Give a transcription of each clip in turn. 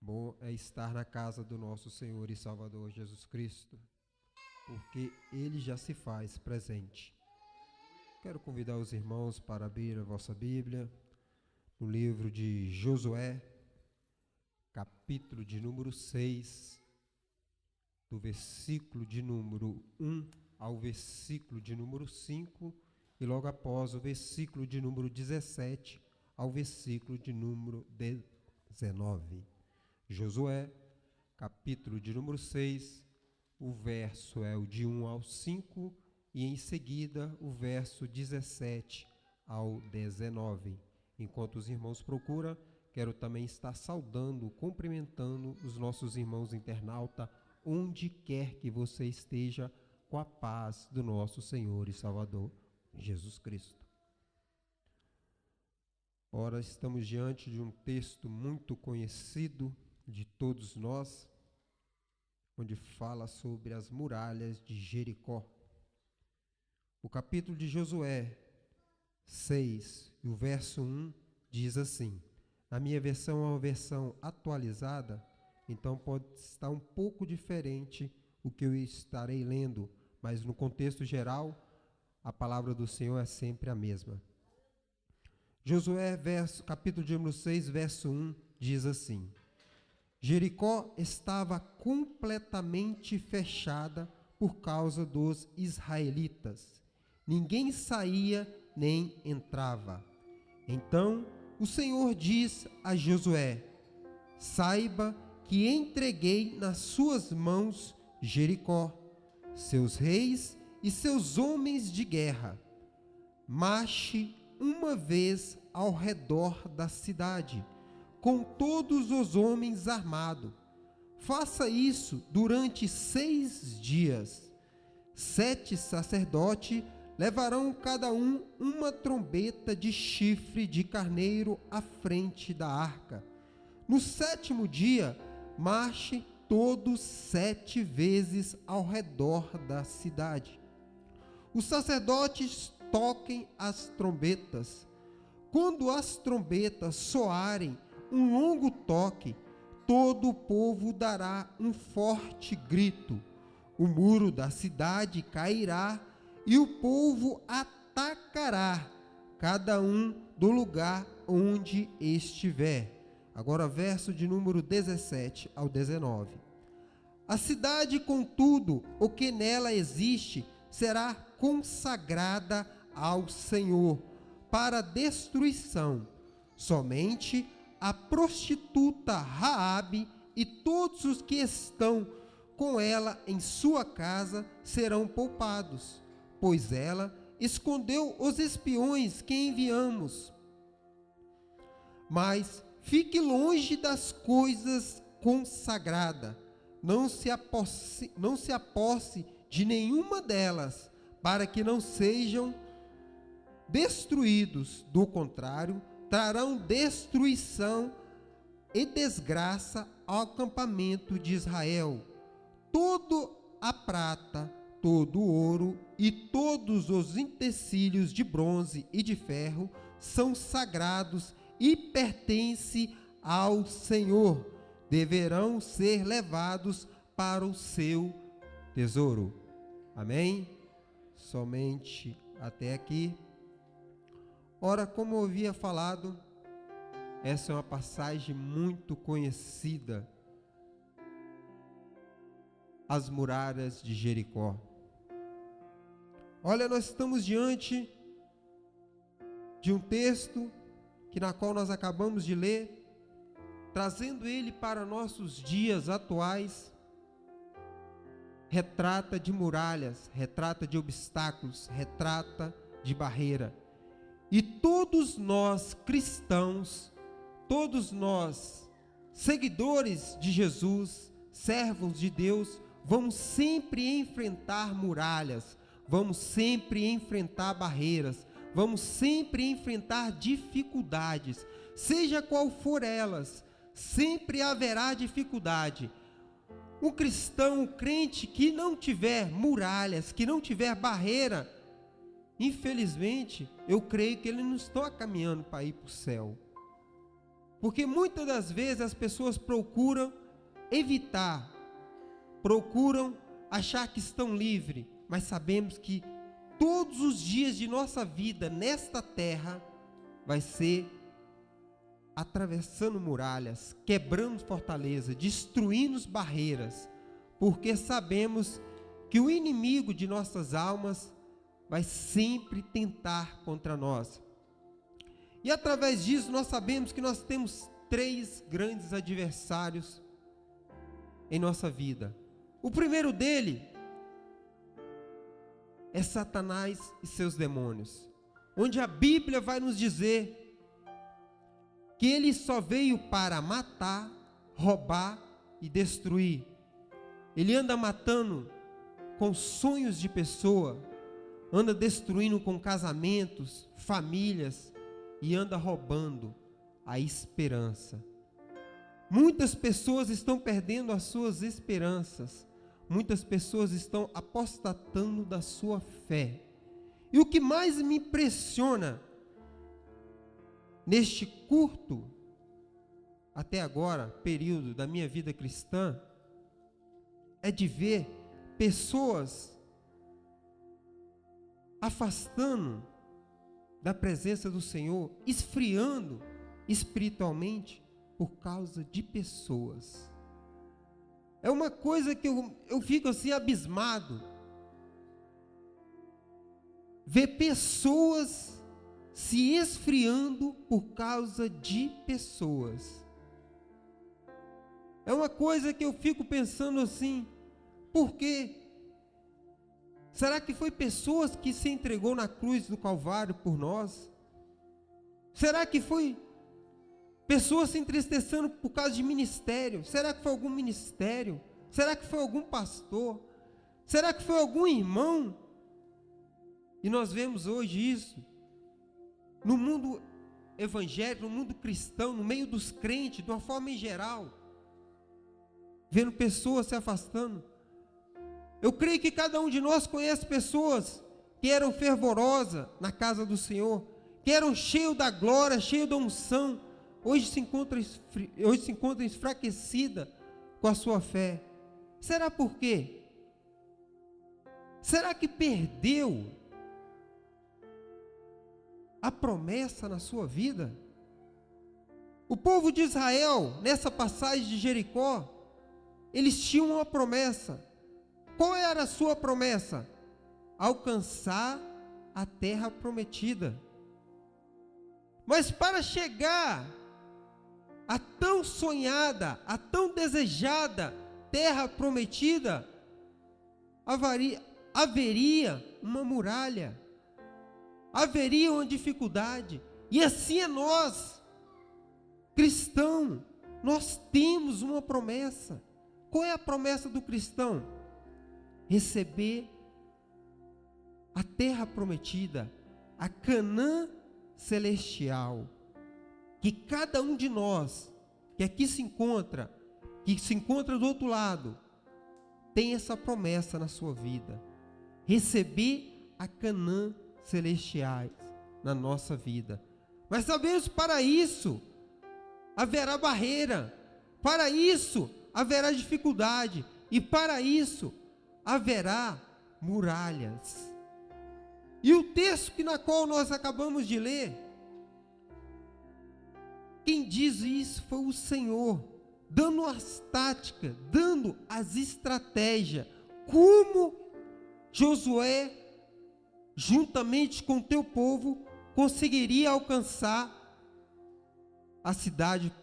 Bom é estar na casa do nosso Senhor e Salvador Jesus Cristo, porque Ele já se faz presente. Quero convidar os irmãos para abrir a vossa Bíblia no livro de Josué, capítulo de número 6, do versículo de número 1 ao versículo de número 5, e logo após o versículo de número 17 ao versículo de número 19. Josué, capítulo de número 6, o verso é o de 1 ao 5 e em seguida o verso 17 ao 19. Enquanto os irmãos procuram, quero também estar saudando, cumprimentando os nossos irmãos internautas, onde quer que você esteja, com a paz do nosso Senhor e Salvador Jesus Cristo. Ora, estamos diante de um texto muito conhecido de todos nós, onde fala sobre as muralhas de Jericó. O capítulo de Josué 6, e o verso 1 diz assim, na minha versão é uma versão atualizada, então pode estar um pouco diferente o que eu estarei lendo, mas no contexto geral, a palavra do Senhor é sempre a mesma. Josué, capítulo de número 6, verso 1, diz assim, Jericó estava completamente fechada por causa dos israelitas. Ninguém saía nem entrava. Então o Senhor diz a Josué, saiba que entreguei nas suas mãos Jericó, seus reis e seus homens de guerra. Marche uma vez ao redor da cidade, com todos os homens armados. Faça isso durante 6 dias. 7 sacerdotes levarão cada um uma trombeta de chifre de carneiro à frente da arca. No 7º dia, marche todos 7 vezes ao redor da cidade. Os sacerdotes toquem as trombetas. Quando as trombetas soarem um longo toque, todo o povo dará um forte grito. O muro da cidade cairá e o povo atacará, cada um do lugar onde estiver. Agora, verso de número 17 ao 19. A cidade, contudo, o que nela existe, será consagrada ao Senhor para destruição. Somente a prostituta Raabe e todos os que estão com ela em sua casa serão poupados, pois ela escondeu os espiões que enviamos. Mas fique longe das coisas consagradas, não se aposse de nenhuma delas, para que não sejam destruídos. Do contrário, trarão destruição e desgraça ao acampamento de Israel. Toda a prata, todo o ouro e todos os utensílios de bronze e de ferro são sagrados e pertencem ao Senhor. Deverão ser levados para o seu tesouro. Amém? Somente até aqui. Ora, como eu havia falado, essa é uma passagem muito conhecida, as muralhas de Jericó. Olha, nós estamos diante de um texto na qual nós acabamos de ler, trazendo ele para nossos dias atuais. Retrata de muralhas, retrata de obstáculos, retrata de barreira. E todos nós cristãos, todos nós seguidores de Jesus, servos de Deus, vamos sempre enfrentar muralhas, vamos sempre enfrentar barreiras, vamos sempre enfrentar dificuldades, seja qual for elas, sempre haverá dificuldade. Um cristão, um crente que não tiver muralhas, que não tiver barreira, infelizmente, eu creio que ele não está caminhando para ir para o céu. Porque muitas das vezes as pessoas procuram evitar, procuram achar que estão livres, mas sabemos que todos os dias de nossa vida nesta terra vai ser atravessando muralhas, quebrando fortalezas, destruindo barreiras, porque sabemos que o inimigo de nossas almas vai sempre tentar contra nós. E através disso nós sabemos que nós temos 3 grandes adversários em nossa vida. O primeiro dele é Satanás e seus demônios, onde a Bíblia vai nos dizer que ele só veio para matar, roubar e destruir. Ele anda matando com sonhos de pessoa, anda destruindo com casamentos, famílias, e anda roubando a esperança. Muitas pessoas estão perdendo as suas esperanças, muitas pessoas estão apostatando da sua fé. E o que mais me impressiona neste curto, até agora, período da minha vida cristã, é de ver pessoas afastando da presença do Senhor, esfriando espiritualmente por causa de pessoas. É uma coisa que eu fico assim abismado, ver pessoas se esfriando por causa de pessoas. É uma coisa que eu fico pensando assim, por quê? Será que foi pessoas que se entregou na cruz do Calvário por nós? Será que foi pessoas se entristecendo por causa de ministério? Será que foi algum ministério? Será que foi algum pastor? Será que foi algum irmão? E nós vemos hoje isso no mundo evangélico, no mundo cristão, no meio dos crentes, de uma forma em geral, vendo pessoas se afastando. Eu creio que cada um de nós conhece pessoas que eram fervorosas na casa do Senhor, que eram cheios da glória, cheios da unção, hoje se encontra enfraquecida com a sua fé. Será por quê? Será que perdeu a promessa na sua vida? O povo de Israel, nessa passagem de Jericó, eles tinham uma promessa. Qual era a sua promessa? Alcançar a terra prometida. Mas para chegar a tão sonhada, a tão desejada terra prometida, haveria uma muralha, haveria uma dificuldade. E assim é nós, cristão, nós temos uma promessa. Qual é a promessa do cristão? Receber a terra prometida, a Canaã celestial, que cada um de nós, que aqui se encontra, que se encontra do outro lado, tem essa promessa na sua vida, receber a Canaã celestiais na nossa vida. Mas sabemos, para isso haverá barreira, para isso haverá dificuldade, e para isso haverá muralhas. E o texto na qual nós acabamos de ler, quem diz isso foi o Senhor, dando as táticas, dando as estratégias, como Josué, juntamente com o teu povo, conseguiria alcançar a cidade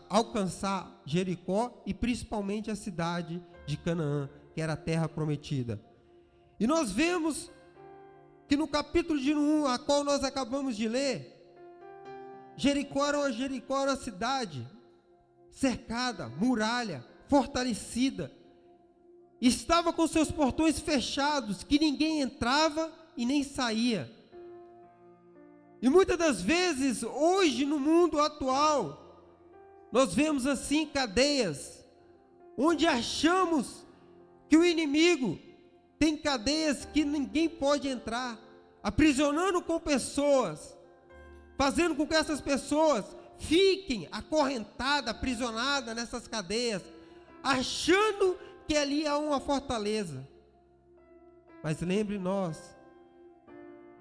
alcançar Jericó e principalmente a cidade de Canaã, que era a terra prometida. E nós vemos que no capítulo de 1, a qual nós acabamos de ler, Jericó era uma cidade cercada, muralha, fortalecida, estava com seus portões fechados, que ninguém entrava e nem saía. E muitas das vezes, hoje no mundo atual, nós vemos assim cadeias, onde achamos que o inimigo tem cadeias que ninguém pode entrar, aprisionando com pessoas, fazendo com que essas pessoas fiquem acorrentadas, aprisionadas nessas cadeias, achando que ali há uma fortaleza. Mas lembre nós,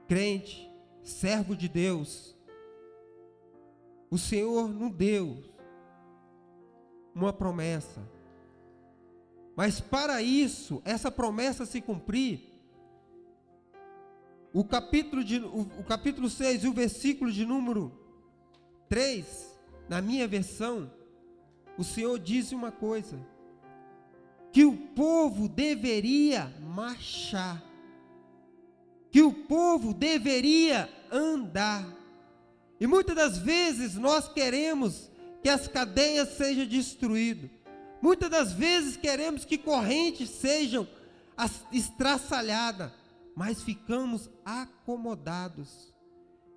crente, servo de Deus, o Senhor nos deu uma promessa. Mas para isso, essa promessa se cumprir, o capítulo 6 e o versículo de número 3, na minha versão, o Senhor diz uma coisa, que o povo deveria marchar, que o povo deveria andar. E muitas das vezes nós queremos que as cadeias sejam destruídas, muitas das vezes queremos que correntes sejam estraçalhadas, mas ficamos acomodados,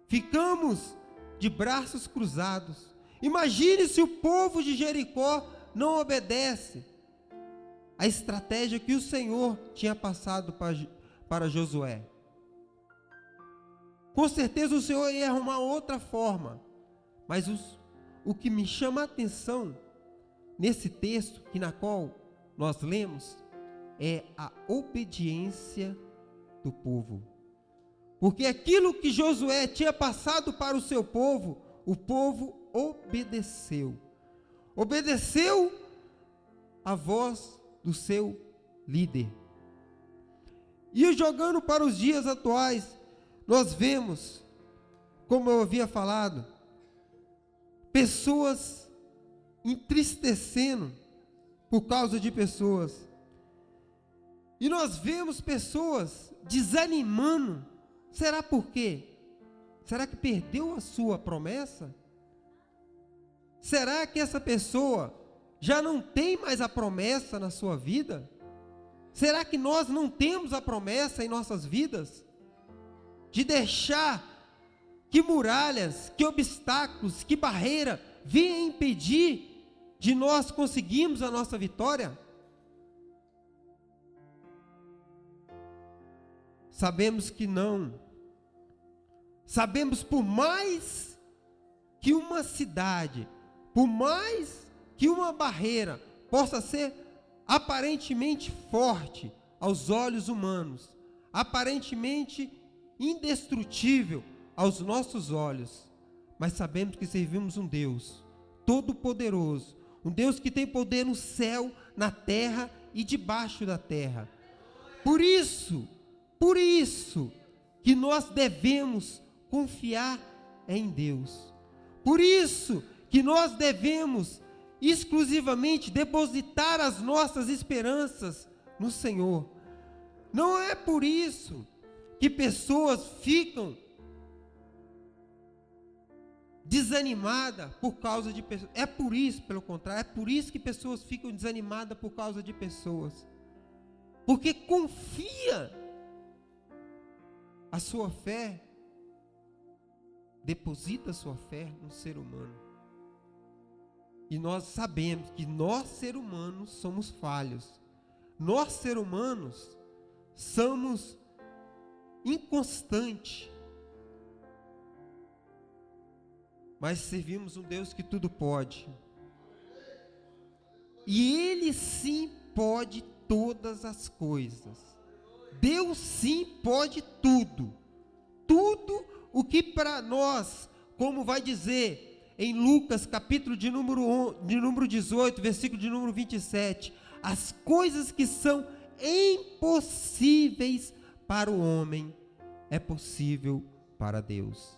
ficamos de braços cruzados. Imagine se o povo de Jericó não obedece a estratégia que o Senhor tinha passado para Josué. Com certeza o Senhor ia arrumar outra forma, mas o que me chama a atenção nesse texto, que na qual nós lemos, é a obediência do povo. Porque aquilo que Josué tinha passado para o seu povo, o povo obedeceu. Obedeceu a voz do seu líder. E jogando para os dias atuais, nós vemos, como eu havia falado, pessoas entristecendo por causa de pessoas. E nós vemos pessoas desanimando. Será por quê? Será que perdeu a sua promessa? Será que essa pessoa já não tem mais a promessa na sua vida? Será que nós não temos a promessa em nossas vidas? De deixar que muralhas, que obstáculos, que barreira venham impedir de nós conseguirmos a nossa vitória? Sabemos que não. Sabemos, por mais que uma cidade, por mais que uma barreira possa ser aparentemente forte aos olhos humanos, aparentemente indestrutível aos nossos olhos, mas sabemos que servimos um Deus todo-poderoso, um Deus que tem poder no céu, na terra e debaixo da terra. Por isso que nós devemos confiar em Deus. Por isso que nós devemos exclusivamente depositar as nossas esperanças no Senhor. Não é por isso que pessoas ficam desanimadas por causa de pessoas. É por isso, pelo contrário, é por isso que pessoas ficam desanimadas por causa de pessoas. Porque confia a sua fé, deposita a sua fé no ser humano. E nós sabemos que nós, seres humanos, somos falhos. Nós, seres humanos, somos inconstantes. Mas servimos um Deus que tudo pode. E Ele sim pode todas as coisas. Deus sim pode tudo. Tudo o que para nós, como vai dizer em Lucas, capítulo de número 18, versículo de número 27, as coisas que são impossíveis para o homem, é possível para Deus.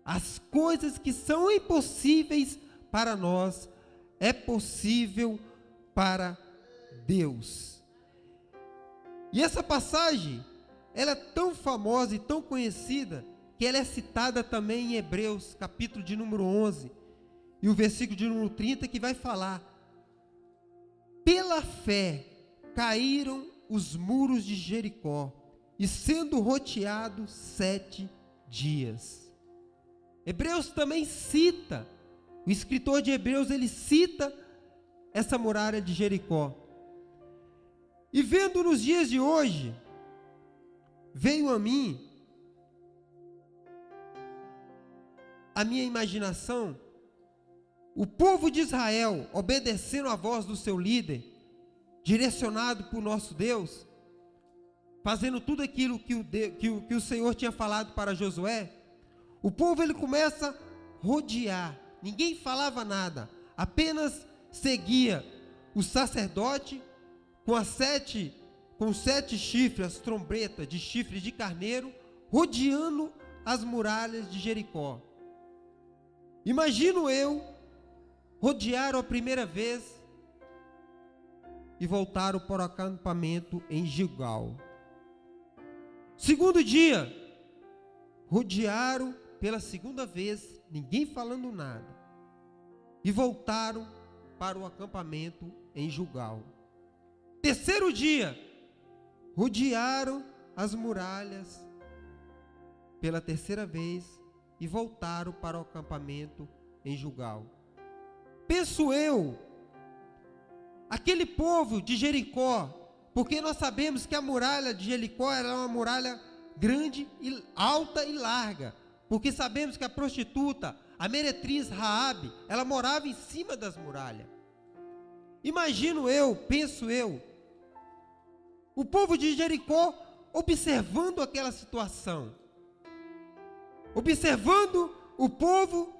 As coisas que são impossíveis para nós, é possível para Deus. E essa passagem, ela é tão famosa e tão conhecida, que ela é citada também em Hebreus, capítulo de número 11, e o versículo de número 30, que vai falar: pela fé caíram os muros de Jericó, e sendo rodeados 7 dias. Hebreus também cita, o escritor de Hebreus, ele cita essa muralha de Jericó. E vendo nos dias de hoje, veio a mim, a minha imaginação, O povo de Israel, obedecendo a voz do seu líder, direcionado por nosso Deus, fazendo tudo aquilo que o Senhor tinha falado para Josué, o povo ele começa a rodear, ninguém falava nada, apenas seguia o sacerdote com sete chifres, as trombetas de chifre de carneiro, rodeando as muralhas de Jericó. Imagino eu, rodearam a primeira vez e voltaram para o acampamento em Gilgal. Segundo dia, rodearam pela segunda vez, ninguém falando nada, e voltaram para o acampamento em Gilgal. Terceiro dia, rodearam as muralhas pela terceira vez e voltaram para o acampamento em Gilgal. Penso eu, aquele povo de Jericó, porque nós sabemos que a muralha de Jericó era uma muralha grande, alta e larga, porque sabemos que a prostituta, a meretriz Raabe, ela morava em cima das muralhas. Imagino eu, penso eu, o povo de Jericó observando aquela situação, observando o povo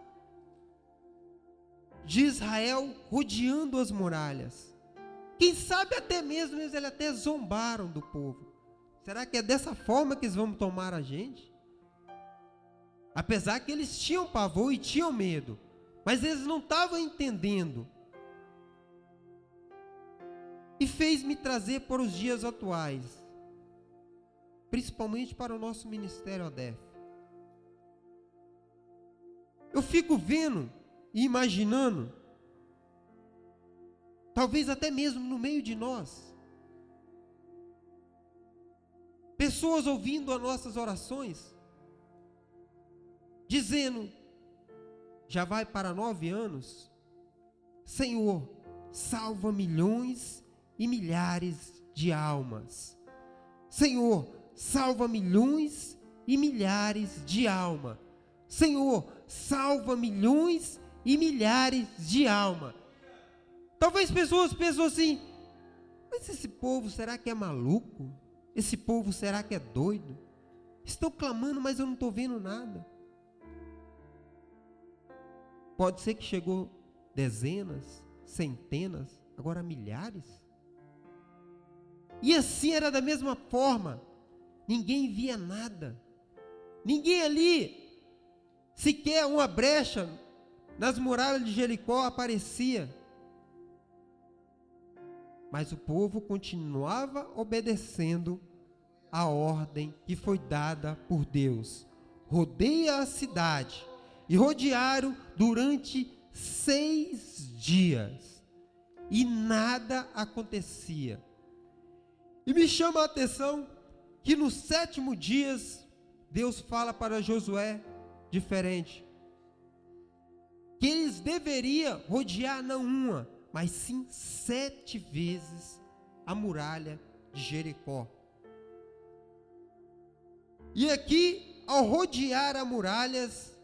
de Israel rodeando as muralhas. Quem sabe até mesmo eles até zombaram do povo. Será que é dessa forma que eles vão tomar a gente? Apesar que eles tinham pavor e tinham medo, mas eles não estavam entendendo. E fez-me trazer para os dias atuais, principalmente para o nosso ministério ADEF. Eu fico vendo e imaginando, talvez até mesmo no meio de nós, pessoas ouvindo as nossas orações, dizendo, já vai para 9 anos, Senhor, salva milhões e milhares de almas. Senhor, salva milhões e milhares de almas. Senhor, salva milhões e milhares de almas. Talvez pessoas pensam assim, mas esse povo será que é maluco? Esse povo será que é doido? Estão clamando, mas eu não estou vendo nada. Pode ser que chegou dezenas, centenas, agora milhares. E assim era da mesma forma, ninguém via nada, ninguém ali, sequer uma brecha nas muralhas de Jericó aparecia, mas o povo continuava obedecendo a ordem que foi dada por Deus. Rodeia a cidade, e rodearam durante 6 dias, e nada acontecia. E me chama a atenção que no 7º dia, Deus fala para Josué diferente, que eles deveriam rodear não uma, mas sim 7 vezes a muralha de Jericó. E aqui, ao rodear as muralhas,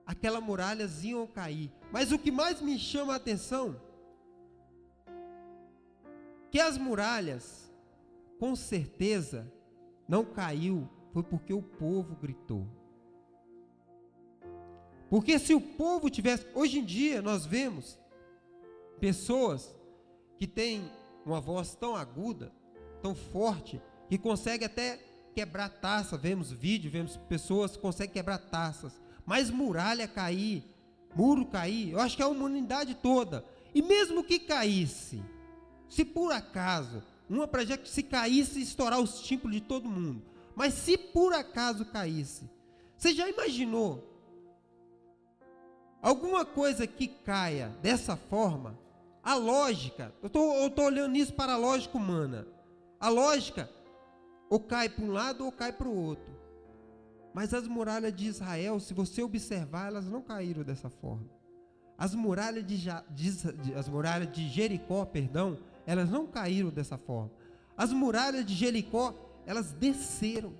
aquelas muralhas iam cair. Mas o que mais me chama a atenção, que as muralhas, com certeza, não caiu, foi porque o povo gritou. Porque se o povo tivesse, hoje em dia nós vemos pessoas que têm uma voz tão aguda, tão forte, que consegue até quebrar taça, vemos vídeo, vemos pessoas que conseguem quebrar taças, mas muralha cair, muro cair, eu acho que é a humanidade toda, e mesmo que caísse, se por acaso, uma projeto que se caísse, estourar os tímpanos de todo mundo, mas se por acaso caísse, você já imaginou, alguma coisa que caia dessa forma, a lógica, eu estou olhando isso para a lógica humana, a lógica, ou cai para um lado ou cai para o outro, mas as muralhas de Israel, se você observar, elas não caíram dessa forma, as muralhas de Jericó, perdão, elas não caíram dessa forma, as muralhas de Jericó, elas desceram,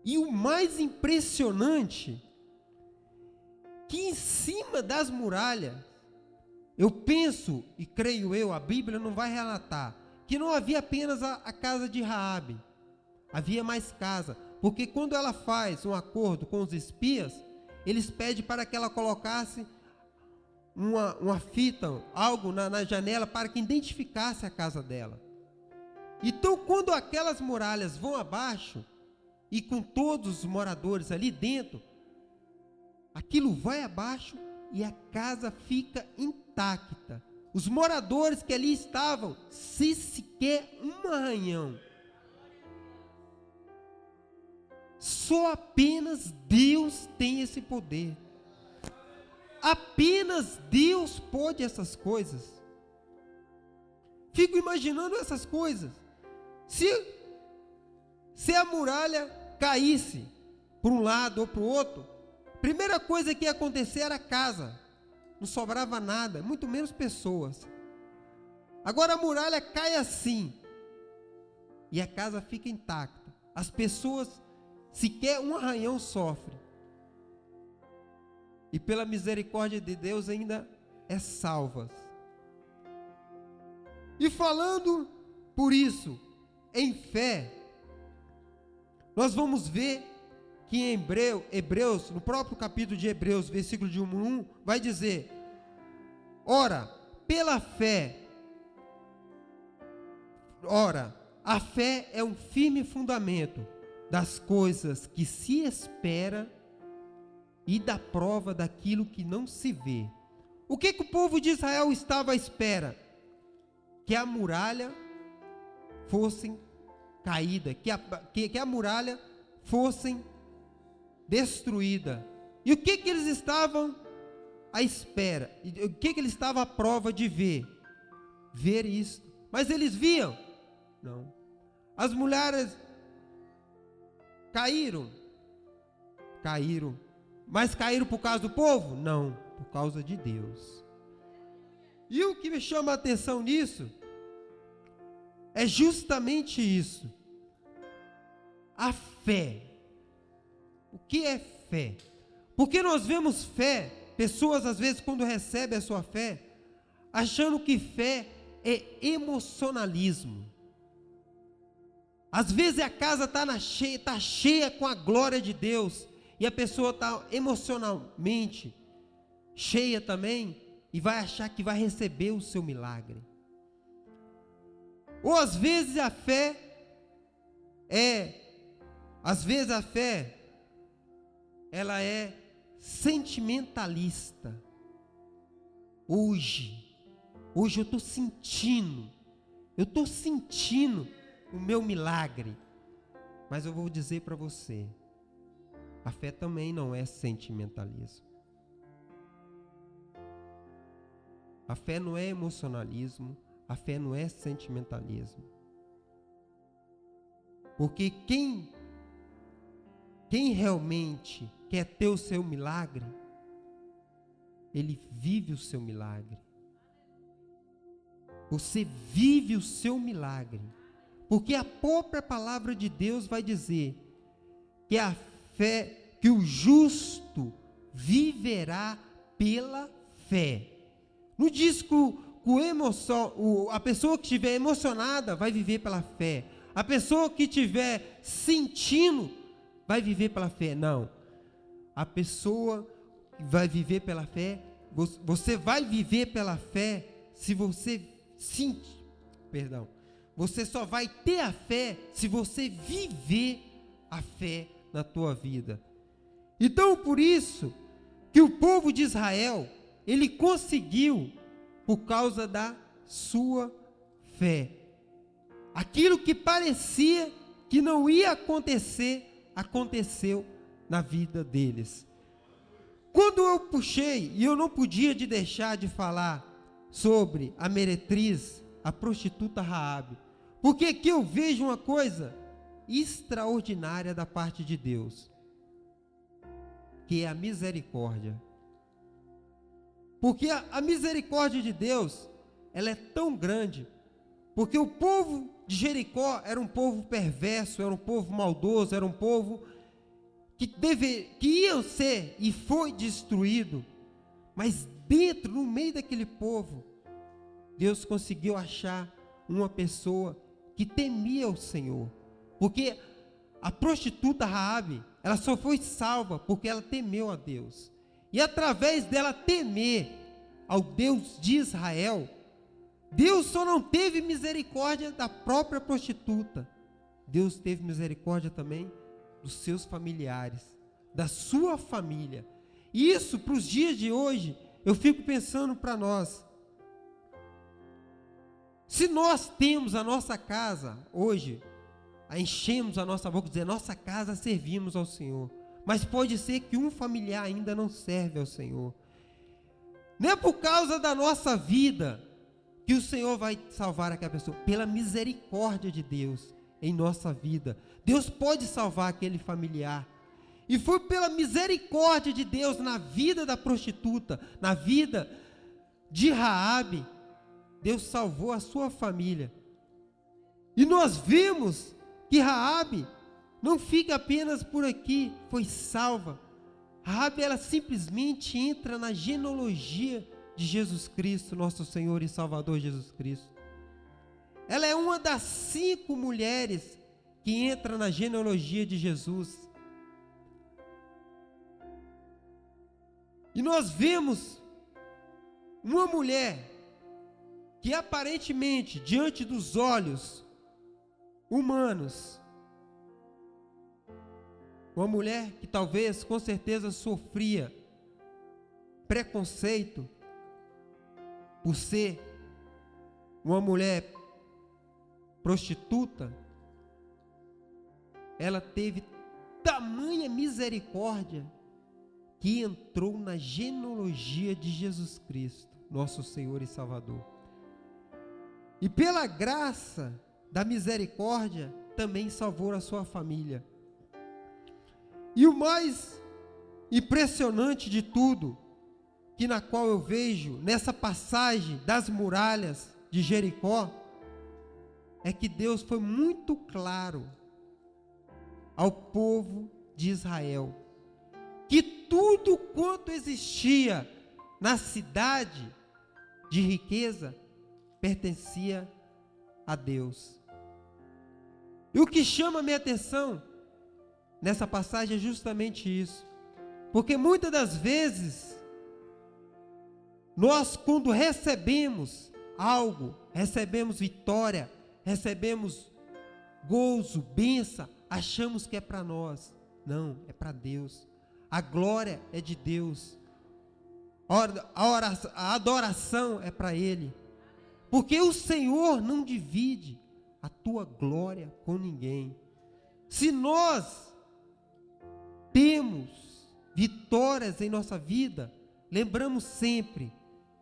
E o mais impressionante, que em cima das muralhas, eu penso e creio eu, a Bíblia não vai relatar, que não havia apenas a casa de Raabe, havia mais casa, porque quando ela faz um acordo com os espias, eles pedem para que ela colocasse uma fita, algo na janela, para que identificasse a casa dela. Então, quando aquelas muralhas vão abaixo, e com todos os moradores ali dentro, aquilo vai abaixo e a casa fica intacta. Os moradores que ali estavam, sem sequer um arranhão. Só apenas Deus tem esse poder. Apenas Deus pode essas coisas. Fico imaginando essas coisas. Se a muralha caísse para um lado ou para o outro, primeira coisa que ia acontecer era a casa. Não sobrava nada, muito menos pessoas. Agora a muralha cai assim e a casa fica intacta. As pessoas, sequer um arranhão sofrem. E pela misericórdia de Deus ainda é salvas. E falando por isso, em fé, nós vamos ver que em Hebreus, no próprio capítulo de Hebreus, versículo de 1, vai dizer: ora, a fé é um firme fundamento das coisas que se espera e da prova daquilo que não se vê. O que o povo de Israel estava à espera? Que a muralha fosse caída, que a muralha fosse destruída. E o que eles estavam à espera? O que eles estavam à prova de ver? Ver isso. Mas eles viam? Não. As mulheres caíram. Mas caíram por causa do povo? Não, por causa de Deus. E o que me chama a atenção nisso é justamente isso. A fé. O que é fé? Porque nós vemos fé, pessoas às vezes quando recebem a sua fé, achando que fé é emocionalismo. Às vezes a casa está cheia com a glória de Deus, e a pessoa está emocionalmente cheia também, e vai achar que vai receber o seu milagre. Ou às vezes a fé ela é sentimentalista. Hoje eu estou sentindo o meu milagre. Mas eu vou dizer para você, a fé também não é sentimentalismo. A fé não é emocionalismo, a fé não é sentimentalismo. Porque quem realmente quer ter o seu milagre, ele vive o seu milagre. Você vive o seu milagre. Porque a própria palavra de Deus vai dizer que a fé, que o justo viverá pela fé. Não diz que a pessoa que estiver emocionada vai viver pela fé. A pessoa que estiver sentindo vai viver pela fé. Não. A pessoa que vai viver pela fé, você vai viver pela fé se você sentir. Você só vai ter a fé se você viver a fé na tua vida. Então, por isso que o povo de Israel, ele conseguiu por causa da sua fé. Aquilo que parecia que não ia acontecer, aconteceu na vida deles. Quando eu puxei, e eu não podia deixar de falar sobre a meretriz, a prostituta Raabe, porque aqui eu vejo uma coisa extraordinária da parte de Deus, que é a misericórdia. Porque a misericórdia de Deus, ela é tão grande, porque o povo de Jericó era um povo perverso, era um povo maldoso, era um povo que iam ser e foi destruído, mas dentro, no meio daquele povo, Deus conseguiu achar uma pessoa que temia o Senhor, porque a prostituta Raabe, ela só foi salva porque ela temeu a Deus, e através dela temer ao Deus de Israel, Deus só não teve misericórdia da própria prostituta, Deus teve misericórdia também dos seus familiares, da sua família. E isso, para os dias de hoje, eu fico pensando para nós, se nós temos a nossa casa hoje, enchemos a nossa boca, dizer, nossa casa servimos ao Senhor, mas pode ser que um familiar ainda não serve ao Senhor, não é por causa da nossa vida que o Senhor vai salvar aquela pessoa, pela misericórdia de Deus em nossa vida, Deus pode salvar aquele familiar, e foi pela misericórdia de Deus na vida da prostituta, na vida de Raabe, Deus salvou a sua família. E nós vimos que Raabe não fica apenas por aqui, foi salva. Raabe, ela simplesmente entra na genealogia de Jesus Cristo, nosso Senhor e Salvador Jesus Cristo. Ela é uma das 5 mulheres que entra na genealogia de Jesus. E nós vemos uma mulher que aparentemente, diante dos olhos humanos, uma mulher que talvez, com certeza, sofria preconceito por ser uma mulher prostituta, ela teve tamanha misericórdia que entrou na genealogia de Jesus Cristo, nosso Senhor e Salvador. E pela graça da misericórdia, também salvou a sua família. E o mais impressionante de tudo, que na qual eu vejo nessa passagem das muralhas de Jericó, é que Deus foi muito claro ao povo de Israel, que tudo quanto existia na cidade de riqueza, pertencia a Deus. E o que chama a minha atenção nessa passagem é justamente isso, porque muitas das vezes, nós quando recebemos algo, recebemos vitória, recebemos gozo, bênção, achamos que é para nós. Não, é para Deus. A glória é de Deus. A adoração é para Ele. Porque o Senhor não divide a tua glória com ninguém. Se nós temos vitórias em nossa vida, lembramos sempre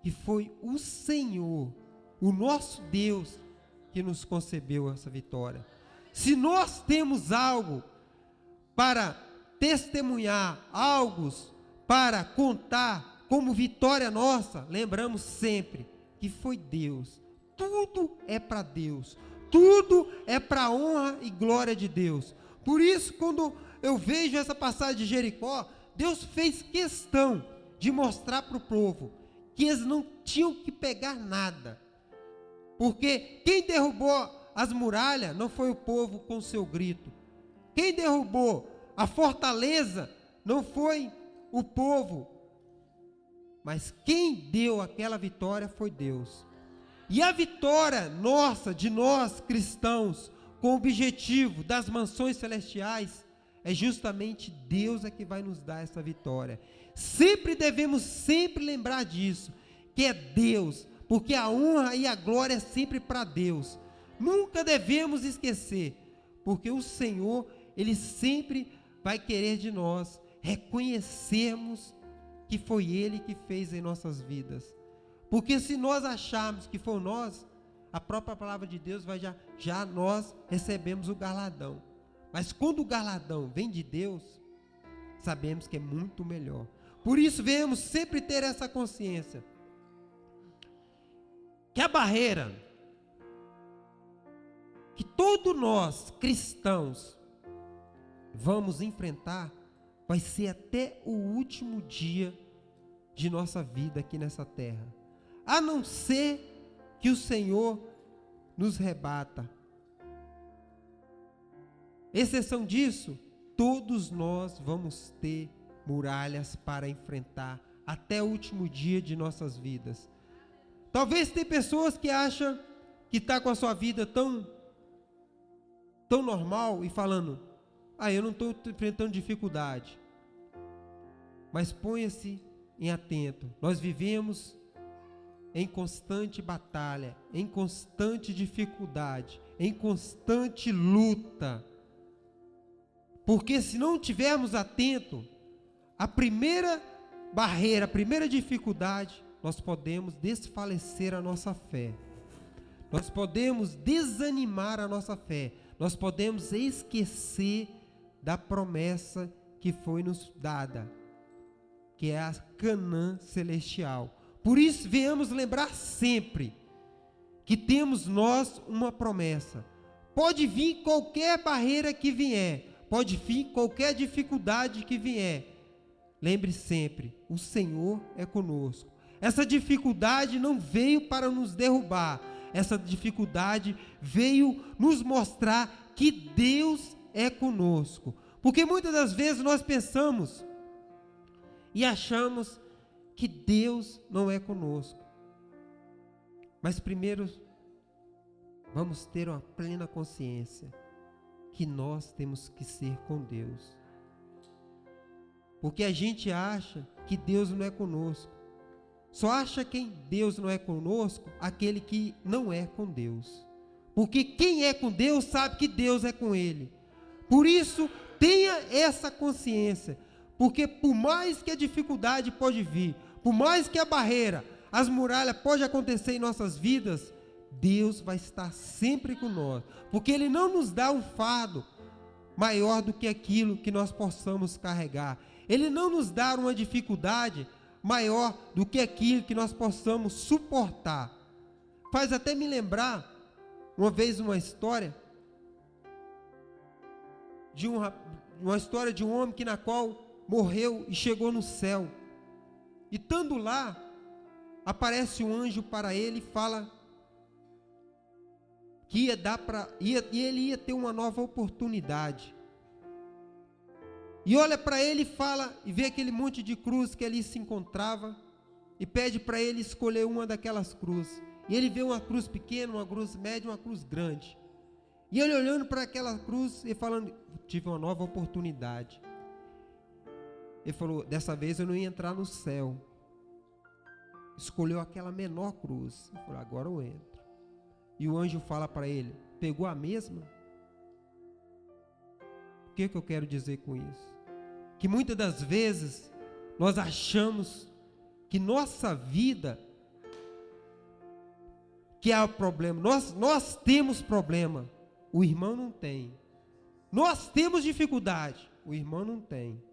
que foi o Senhor, o nosso Deus, que nos concedeu essa vitória. Se nós temos algo para testemunhar, algo para contar como vitória nossa, lembramos sempre que foi Deus. Tudo é para Deus, tudo é para a honra e glória de Deus. Por isso, quando eu vejo essa passagem de Jericó, Deus fez questão de mostrar para o povo que eles não tinham que pegar nada, porque quem derrubou as muralhas não foi o povo com seu grito, quem derrubou a fortaleza não foi o povo, mas quem deu aquela vitória foi Deus. E a vitória nossa, de nós cristãos, com o objetivo das mansões celestiais, é justamente Deus é que vai nos dar essa vitória. Sempre devemos lembrar disso, que é Deus, porque a honra e a glória é sempre para Deus. Nunca devemos esquecer, porque o Senhor, Ele sempre vai querer de nós reconhecermos que foi Ele que fez em nossas vidas. Porque se nós acharmos que foi nós, a própria palavra de Deus vai já nós recebemos o galardão. Mas quando o galardão vem de Deus, sabemos que é muito melhor. Por isso devemos sempre ter essa consciência, que a barreira que todos nós cristãos vamos enfrentar vai ser até o último dia de nossa vida aqui nessa terra. A não ser que o Senhor nos rebata. Exceção disso, todos nós vamos ter muralhas para enfrentar até o último dia de nossas vidas. Talvez tem pessoas que acham que está com a sua vida tão normal e falando, eu não estou enfrentando dificuldade. Mas ponha-se em atento, nós vivemos em constante batalha, em constante dificuldade, em constante luta. Porque se não tivermos atento, a primeira barreira, a primeira dificuldade, nós podemos desfalecer a nossa fé. Nós podemos desanimar a nossa fé. Nós podemos esquecer da promessa que foi nos dada, que é a Canaã celestial. Por isso, venhamos lembrar sempre que temos nós uma promessa. Pode vir qualquer barreira que vier, pode vir qualquer dificuldade que vier. Lembre sempre, o Senhor é conosco. Essa dificuldade não veio para nos derrubar. Essa dificuldade veio nos mostrar que Deus é conosco. Porque muitas das vezes nós pensamos e achamos que Deus não é conosco. Mas primeiro, vamos ter uma plena consciência que nós temos que ser com Deus. Porque a gente acha que Deus não é conosco. Só acha que Deus não é conosco aquele que não é com Deus. Porque quem é com Deus sabe que Deus é com ele. Por isso, tenha essa consciência. Porque por mais que a dificuldade pode vir, por mais que a barreira, as muralhas pode acontecer em nossas vidas, Deus vai estar sempre com nós. Porque Ele não nos dá um fardo maior do que aquilo que nós possamos carregar. Ele não nos dá uma dificuldade maior do que aquilo que nós possamos suportar. Faz até me lembrar, uma vez, uma história de um homem que na qual morreu e chegou no céu. E estando lá, aparece um anjo para ele e fala que ele ia ter uma nova oportunidade. E olha para ele e fala, e vê aquele monte de cruz que ali se encontrava, e pede para ele escolher uma daquelas cruzes. E ele vê uma cruz pequena, uma cruz média, uma cruz grande. E ele olhando para aquela cruz e falando, tive uma nova oportunidade. Ele falou, dessa vez eu não ia entrar no céu. Escolheu aquela menor cruz. Ele falou, agora eu entro. E o anjo fala para ele, pegou a mesma? O que eu quero dizer com isso? Que muitas das vezes nós achamos que nossa vida, que é o problema, nós temos problema, o irmão não tem. Nós temos dificuldade, o irmão não tem.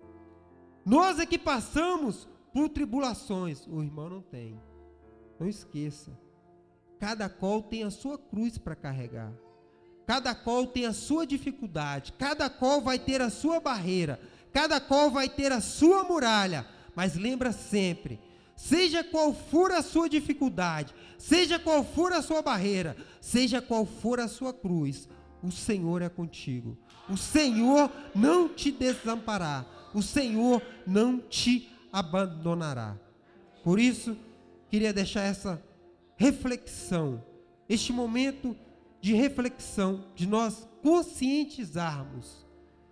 Nós é que passamos por tribulações, o irmão não tem. Não esqueça, cada qual tem a sua cruz para carregar. Cada qual tem a sua dificuldade, cada qual vai ter a sua barreira, cada qual vai ter a sua muralha, mas lembra sempre, seja qual for a sua dificuldade, seja qual for a sua barreira, seja qual for a sua cruz, o Senhor é contigo, o Senhor não te desamparará, o Senhor não te abandonará. Por isso, queria deixar essa reflexão, este momento de reflexão, de nós conscientizarmos,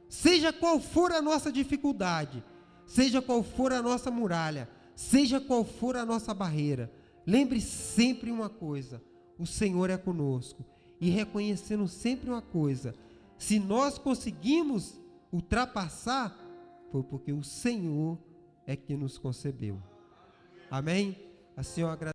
seja qual for a nossa dificuldade, seja qual for a nossa muralha, seja qual for a nossa barreira, lembre sempre uma coisa, o Senhor é conosco, e reconhecendo sempre uma coisa, se nós conseguimos ultrapassar, foi porque o Senhor é que nos concebeu. Amém? Assim eu agradeço.